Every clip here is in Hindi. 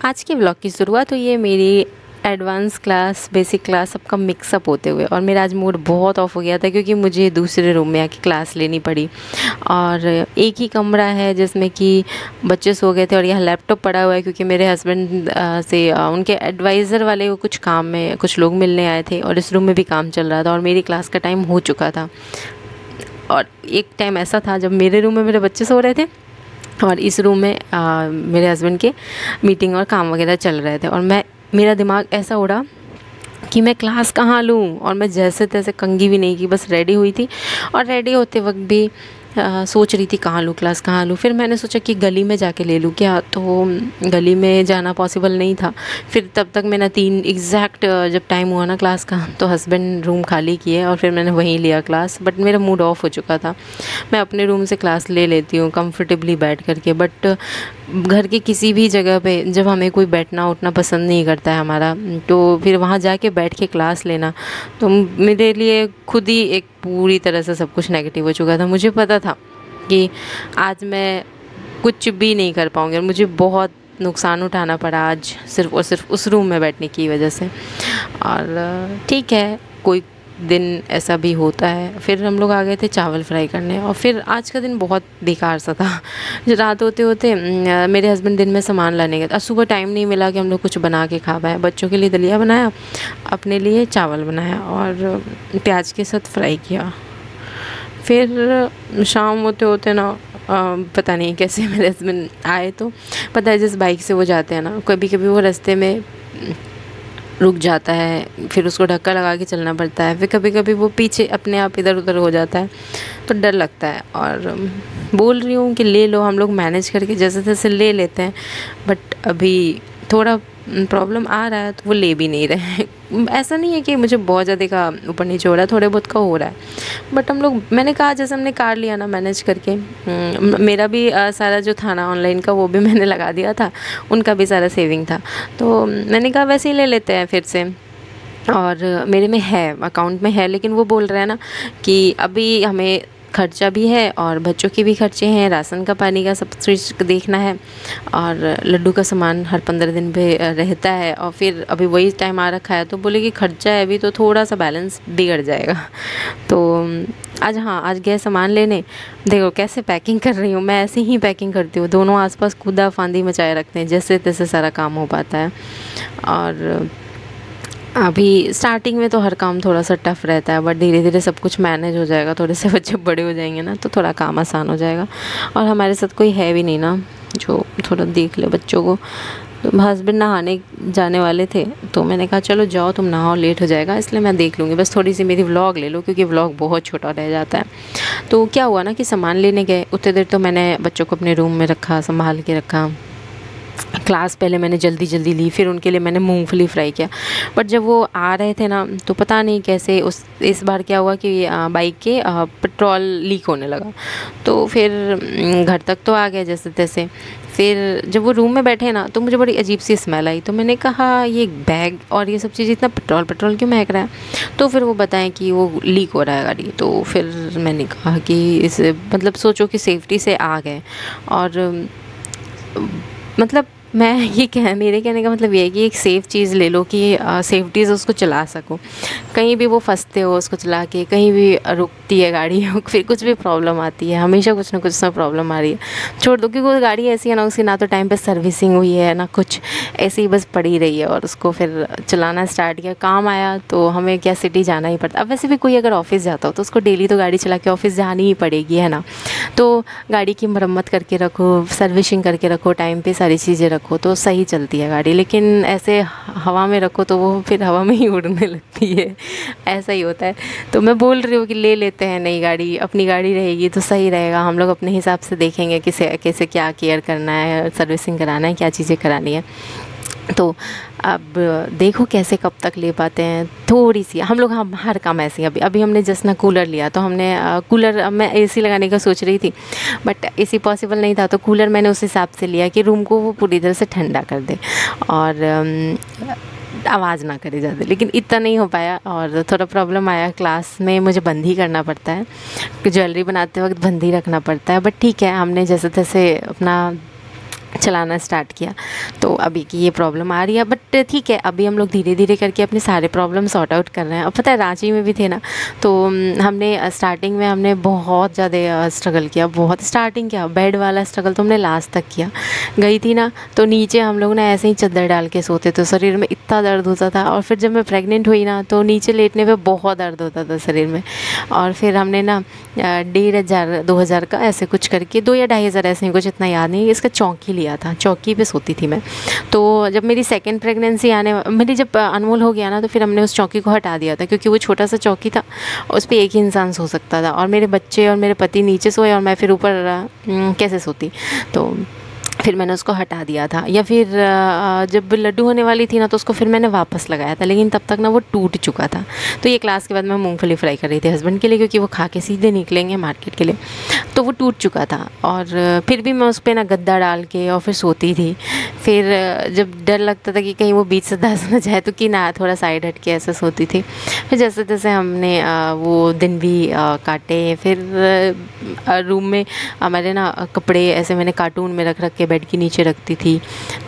आज के व्लॉग की शुरुआत हुई है मेरी एडवांस क्लास बेसिक क्लास सबका मिक्सअप होते हुए। और मेरा आज मूड बहुत ऑफ हो गया था क्योंकि मुझे दूसरे रूम में आके क्लास लेनी पड़ी। और एक ही कमरा है जिसमें कि बच्चे सो गए थे और यहाँ लैपटॉप पड़ा हुआ है क्योंकि मेरे हस्बैंड से उनके एडवाइज़र वाले को कुछ काम में कुछ लोग मिलने आए थे और इस रूम में भी काम चल रहा था और मेरी क्लास का टाइम हो चुका था। और एक टाइम ऐसा था जब मेरे रूम में मेरे बच्चे सो रहे थे और इस रूम में मेरे हस्बैंड के मीटिंग और काम वगैरह चल रहे थे। और मेरा दिमाग ऐसा उड़ा कि मैं क्लास कहाँ लूँ। और मैं जैसे तैसे कंघी भी नहीं की, बस रेडी हुई थी। और रेडी होते वक्त भी सोच रही थी कहाँ लूँ क्लास कहाँ लूँ। फिर मैंने सोचा कि गली में जाके ले लूँ क्या, तो गली में जाना पॉसिबल नहीं था। फिर तब तक मैंने 3 एग्जैक्ट जब टाइम हुआ ना क्लास का, तो हस्बैंड रूम खाली किए और फिर मैंने वहीं लिया क्लास। बट मेरा मूड ऑफ हो चुका था। मैं अपने रूम से क्लास ले लेती हूँ कंफर्टेबली बैठ करके, बट घर के किसी भी जगह पे जब हमें कोई बैठना उठना पसंद नहीं करता है हमारा, तो फिर वहाँ जाके बैठ के क्लास लेना तो मेरे लिए खुद ही एक पूरी तरह से सब कुछ नेगेटिव हो चुका था। मुझे पता था कि आज मैं कुछ भी नहीं कर पाऊँगी और मुझे बहुत नुकसान उठाना पड़ा आज सिर्फ़ और सिर्फ उस रूम में बैठने की वजह से। और ठीक है, कोई दिन ऐसा भी होता है। फिर हम लोग आ गए थे चावल फ्राई करने और फिर आज का दिन बहुत बेकार सा था। रात होते होते मेरे हस्बैंड दिन में सामान लाने गए। आज सुबह टाइम नहीं मिला कि हम लोग कुछ बना के खा पाए। बच्चों के लिए दलिया बनाया, अपने लिए चावल बनाया और प्याज के साथ फ्राई किया। फिर शाम होते होते ना पता नहीं कैसे मेरे हस्बैंड आए, तो पता है जिस बाइक से वो जाते हैं ना, कभी कभी वो रास्ते में रुक जाता है, फिर उसको धक्का लगा के चलना पड़ता है। फिर कभी कभी वो पीछे अपने आप इधर उधर हो जाता है तो डर लगता है। और बोल रही हूँ कि ले लो, हम लोग मैनेज करके जैसे तैसे ले लेते हैं। बट अभी थोड़ा प्रॉब्लम आ रहा है तो वो ले भी नहीं रहे हैं। ऐसा नहीं है कि मुझे बहुत ज़्यादा का ऊपर नीचे हो रहा है, थोड़े बहुत का हो रहा है। बट हम लोग, मैंने कहा जैसे हमने कार लिया ना मैनेज करके, मेरा भी सारा जो था ना ऑनलाइन का वो भी मैंने लगा दिया था, उनका भी सारा सेविंग था, तो मैंने कहा वैसे ही ले लेते हैं फिर से। और मेरे में है, अकाउंट में है, लेकिन वो बोल रहे हैं ना कि अभी हमें खर्चा भी है और बच्चों के भी खर्चे हैं, राशन का पानी का सब कुछ देखना है और लड्डू का सामान हर 15 दिन पे रहता है। और फिर अभी वही टाइम आ रखा है तो बोले कि खर्चा है अभी तो थोड़ा सा बैलेंस बिगड़ जाएगा। तो आज गए सामान लेने। देखो कैसे पैकिंग कर रही हूँ, मैं ऐसे ही पैकिंग करती हूँ। दोनों आसपास कूदा फांदी मचाए रखते हैं, जैसे तैसे सारा काम हो पाता है। और अभी स्टार्टिंग में तो हर काम थोड़ा सा टफ़ रहता है, बट धीरे धीरे सब कुछ मैनेज हो जाएगा। थोड़े से बच्चे बड़े हो जाएंगे ना तो थोड़ा काम आसान हो जाएगा। और हमारे साथ कोई है भी नहीं ना जो थोड़ा देख ले बच्चों को। तो हस्बैंड नहाने जाने वाले थे तो मैंने कहा चलो जाओ तुम नहाओ, लेट हो जाएगा, इसलिए मैं देख लूँगी, बस थोड़ी सी मेरी व्लॉग ले लो क्योंकि व्लॉग बहुत छोटा रह जाता है। तो क्या हुआ ना कि सामान लेने गए, उतने देर तो मैंने बच्चों को अपने रूम में रखा, संभाल के रखा। क्लास पहले मैंने जल्दी जल्दी ली, फिर उनके लिए मैंने मूंगफली फ्राई किया। बट जब वो आ रहे थे ना तो पता नहीं कैसे इस बार क्या हुआ कि बाइक के पेट्रोल लीक होने लगा। तो फिर घर तक तो आ गया जैसे तैसे। फिर जब वो रूम में बैठे ना तो मुझे बड़ी अजीब सी स्मेल आई। तो मैंने कहा ये बैग और ये सब चीज़ इतना पेट्रोल क्यों महक रहा है। तो फिर वो बताएं कि वो लीक हो रहा है गाड़ी। तो फिर मैंने कहा कि इस मतलब सोचो कि सेफ्टी से आ गए। और मतलब मेरे कहने का मतलब ये है कि एक सेफ़ चीज़ ले लो कि सेफ्टी से उसको चला सको। कहीं भी वो फंसते हो उसको चला के, कहीं भी रुकती है गाड़ी फिर कुछ भी प्रॉब्लम आती है, हमेशा कुछ ना कुछ प्रॉब्लम आ रही है। छोड़ दो, क्योंकि वो गाड़ी ऐसी है ना, उसकी ना तो टाइम पे सर्विसिंग हुई है ना कुछ, ऐसे ही बस पड़ी रही है। और उसको फिर चलाना स्टार्ट किया, काम आया तो हमें क्या सिटी जाना ही पड़ता। अब वैसे भी कोई अगर ऑफिस जाता हो तो उसको डेली तो गाड़ी चला के ऑफिस जानी ही पड़ेगी, है ना। तो गाड़ी की मरम्मत करके रखो, सर्विसिंग करके रखो, टाइम पे सारी चीज़ें रखो तो सही चलती है गाड़ी। लेकिन ऐसे हवा में रखो तो वो फिर हवा में ही उड़ने लगती है, ऐसा ही होता है। तो मैं बोल रही हूँ कि ले लेते हैं नई गाड़ी, अपनी गाड़ी रहेगी तो सही रहेगा। हम लोग अपने हिसाब से देखेंगे कि कैसे क्या केयर करना है, सर्विसिंग कराना है, क्या चीज़ें करानी है। तो अब देखो कैसे कब तक ले पाते हैं। थोड़ी सी हम लोग हर काम ऐसे ही। अभी हमने जस्ट ना कूलर लिया तो हमने कूलर, मैं एसी लगाने का सोच रही थी बट एसी पॉसिबल नहीं था, तो कूलर मैंने उस हिसाब से लिया कि रूम को वो पूरी तरह से ठंडा कर दे और आवाज़ ना करे ज़्यादा। लेकिन इतना नहीं हो पाया और थोड़ा प्रॉब्लम आया। क्लास में मुझे बंद ही करना पड़ता है, ज्वेलरी बनाते वक्त बंद ही रखना पड़ता है। बट ठीक है, हमने जैसे तैसे अपना चलाना स्टार्ट किया। तो अभी की ये प्रॉब्लम आ रही है, बट ठीक है, अभी हम लोग धीरे धीरे करके अपने सारे प्रॉब्लम सॉर्ट आउट कर रहे हैं। अब पता है रांची में भी थे ना, तो हमने स्टार्टिंग में हमने बहुत ज़्यादा स्ट्रगल किया, बहुत स्टार्टिंग क्या बेड वाला स्ट्रगल तो हमने लास्ट तक किया। गई थी ना, तो नीचे हम लोग ना ऐसे ही चादर डाल के सोते, तो शरीर में इतना दर्द होता था। और फिर जब मैं प्रेग्नेंट हुई ना, तो नीचे लेटने पे बहुत दर्द होता था शरीर में। और फिर हमने ना 1500 2000 का ऐसे कुछ करके 2 या 2500 ऐसे ही कुछ, इतना याद नहीं, इसका चौकी लिया था, चौकी पे सोती थी मैं। तो जब मेरी सेकंड प्रेगनेंसी मेरी जब अनमोल हो गया ना, तो फिर हमने उस चौकी को हटा दिया था, क्योंकि वो छोटा सा चौकी था, उस पर एक ही इंसान सो सकता था, और मेरे बच्चे और मेरे पति नीचे सोए और मैं फिर ऊपर कैसे सोती। तो फिर मैंने उसको हटा दिया था। या फिर जब लड्डू होने वाली थी ना, तो उसको फिर मैंने वापस लगाया था, लेकिन तब तक ना वो टूट चुका था। तो ये क्लास के बाद मैं मूंगफली फ्राई कर रही थी हस्बैंड के लिए, क्योंकि वो खा के सीधे निकलेंगे मार्केट के लिए, तो वो टूट चुका था। और फिर भी मैं उस पर ना गद्दा डाल के और फिर सोती थी। फिर जब डर लगता था कि कहीं वो बीच से धंस ना जाए, तो कि ना थोड़ा साइड हट के ऐसे सोती थी। फिर जैसे तैसे हमने वो दिन भी काटे। फिर रूम में हमारे ना कपड़े ऐसे मैंने कार्टून में रख रख के बेड के नीचे रखती थी,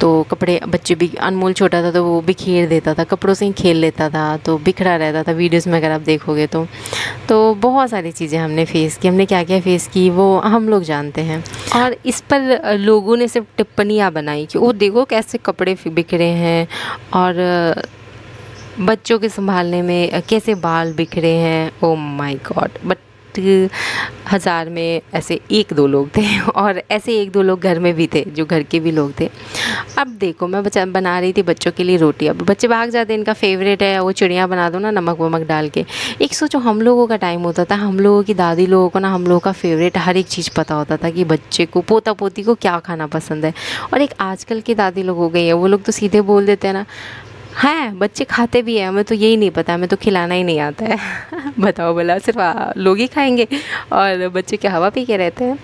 तो कपड़े बच्चे भी, अनमोल छोटा था तो वो बिखेर देता था, कपड़ों से ही खेल लेता था, तो बिखरा रहता था वीडियोस में अगर आप देखोगे तो बहुत सारी चीज़ें हमने फेस की। हमने क्या क्या फेस की वो हम लोग जानते हैं। और इस पर लोगों ने सिर्फ टिप्पणियाँ बनाई कि वो देखो कैसे कपड़े बिखरे हैं, और बच्चों के संभालने में कैसे बाल बिखरे हैं। Oh my God. बट 1000 में ऐसे 1-2 लोग थे, और ऐसे 1-2 लोग घर में भी थे, जो घर के भी लोग थे। अब देखो मैं बना रही थी बच्चों के लिए रोटी। अब बच्चे भाग जाते हैं, इनका फेवरेट है वो चिड़िया बना दो ना नमक वमक डाल के। एक सोचो हम लोगों का टाइम होता था, हम लोगों की दादी लोगों को ना हम लोगों का फेवरेट हर एक चीज़ पता होता था कि बच्चे को, पोता पोती को क्या खाना पसंद है। और एक आजकल की दादी लोग हो गई है, वो लोग तो सीधे बोल देते हैं ना, हैं बच्चे खाते भी हैं, हमें तो यही नहीं पता, हमें तो खिलाना ही नहीं आता है। बताओ भला, सिर्फ लोग ही खाएंगे और बच्चे क्या हवा पी के रहते हैं।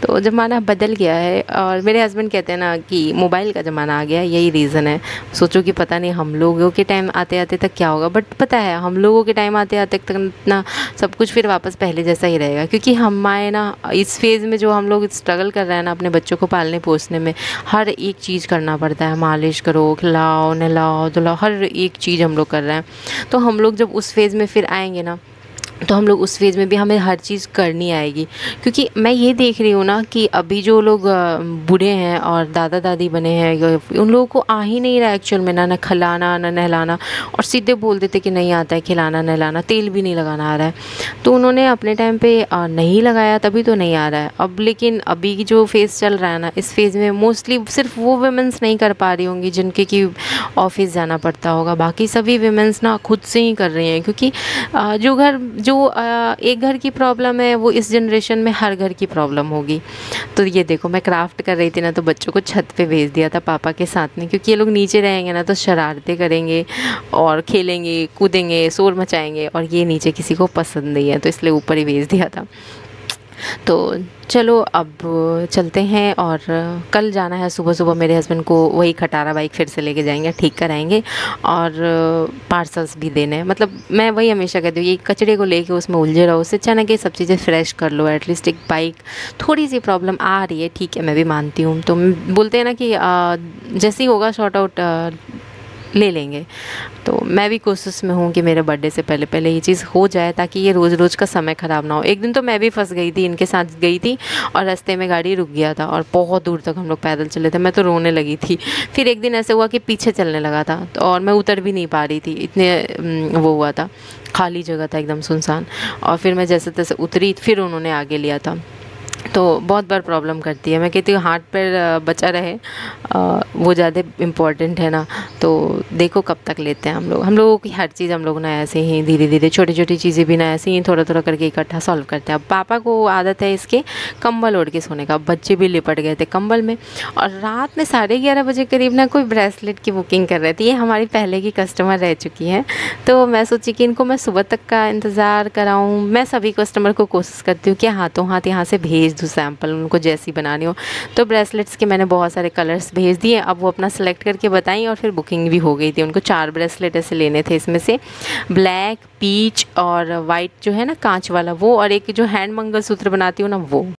तो ज़माना बदल गया है। और मेरे हस्बैंड कहते हैं ना कि मोबाइल का ज़माना आ गया, यही रीज़न है। सोचो कि पता नहीं हम लोगों के टाइम आते आते तक क्या होगा, बट पता है हम लोगों के टाइम आते आते तक ना सब कुछ फिर वापस पहले जैसा ही रहेगा। क्योंकि हम आए ना इस फेज़ में, जो हम लोग स्ट्रगल कर रहे हैं ना अपने बच्चों को पालने पोसने में, हर एक चीज़ करना पड़ता है, मालिश करो, खिलाओ, नहलाओ धुलाओ, हर एक चीज़ हम लोग कर रहे हैं। तो हम लोग जब उस फेज़ में फिर आएंगे ना, तो हम लोग उस फेज़ में भी हमें हर चीज़ करनी आएगी। क्योंकि मैं ये देख रही हूँ ना कि अभी जो लोग बूढ़े हैं और दादा दादी बने हैं, उन लोगों को आ ही नहीं रहा एक्चुअल में, ना खिलाना ना नहलाना, और सीधे बोल देते कि नहीं आता है खिलाना नहलाना, तेल भी नहीं लगाना आ रहा है। तो उन्होंने अपने टाइम पे नहीं लगाया, तभी तो नहीं आ रहा है अब। लेकिन अभी की जो फेज़ चल रहा है ना, इस फेज़ में मोस्टली सिर्फ वो वुमेंस नहीं कर पा रही होंगी जिनके कि ऑफिस जाना पड़ता होगा, बाकी सभी वुमेंस ना खुद से ही कर रही हैं। क्योंकि जो एक घर की प्रॉब्लम है, वो इस जनरेशन में हर घर की प्रॉब्लम होगी। तो ये देखो मैं क्राफ्ट कर रही थी ना, तो बच्चों को छत पे भेज दिया था पापा के साथ में, क्योंकि ये लोग नीचे रहेंगे ना तो शरारतें करेंगे और खेलेंगे कूदेंगे शोर मचाएंगे, और ये नीचे किसी को पसंद नहीं है, तो इसलिए ऊपर ही भेज दिया था। तो चलो अब चलते हैं। और कल जाना है सुबह सुबह, मेरे हस्बैंड को वही खटारा बाइक फिर से लेके जाएंगे, ठीक कराएंगे, और पार्सल्स भी देने हैं। मतलब मैं वही हमेशा कहती हूँ, ये कचरे को लेके उसमें उलझे रहो, उससे अच्छा ना कि सब चीज़ें फ्रेश कर लो। एटलीस्ट एक बाइक, थोड़ी सी प्रॉब्लम आ रही है, ठीक है मैं भी मानती हूँ। तो बोलते हैं ना कि जैसे ही होगा शॉर्ट आउट ले लेंगे। तो मैं भी कोशिश में हूँ कि मेरे बर्थडे से पहले पहले ये चीज़ हो जाए, ताकि ये रोज़ रोज़ का समय ख़राब ना हो। एक दिन तो मैं भी फंस गई थी, इनके साथ गई थी और रास्ते में गाड़ी रुक गया था, और बहुत दूर तक हम लोग पैदल चले थे, मैं तो रोने लगी थी। फिर एक दिन ऐसे हुआ कि पीछे चलने लगा था, तो और मैं उतर भी नहीं पा रही थी, इतने वो हुआ था, खाली जगह था एकदम सुनसान। और फिर मैं जैसे तैसे उतरी, फिर उन्होंने आगे लिया था। तो बहुत बार प्रॉब्लम करती है। मैं कहती हूँ हाथ पैर बचा रहे, वो ज़्यादा इम्पोर्टेंट है ना। तो देखो कब तक लेते हैं हम लोगों की हर चीज़ हम लोग ना ऐसे ही धीरे धीरे, छोटी छोटी चीज़ें भी ना ऐसे ही थोड़ा थोड़ा करके इकट्ठा सॉल्व करते हैं। अब पापा को आदत है इसके कंबल ओढ़ के सोने का, बच्चे भी लिपट गए थे कंबल में, और रात में 11:30 बजे करीब ना कोई ब्रेसलेट की बुकिंग कर रहे थे। ये हमारी पहले की कस्टमर रह चुकी हैं, तो मैं सोची कि इनको मैं सुबह तक का इंतज़ार कराऊँ। मैं सभी कस्टमर को कोशिश करती हूँ कि हाथों हाथ यहाँ से भेज दूँ सैंपल, उनको जैसी बनानी हो। तो ब्रेसलेट्स के मैंने बहुत सारे कलर्स भेज दिए, अब वो अपना सेलेक्ट करके बताएं, और फिर बुकिंग भी हो गई थी। उनको 4 ब्रेसलेट ऐसे लेने थे, इसमें से ब्लैक, पीच और वाइट जो है ना कांच वाला वो, और एक जो हैंड मंगलसूत्र बनाती हूँ ना वो।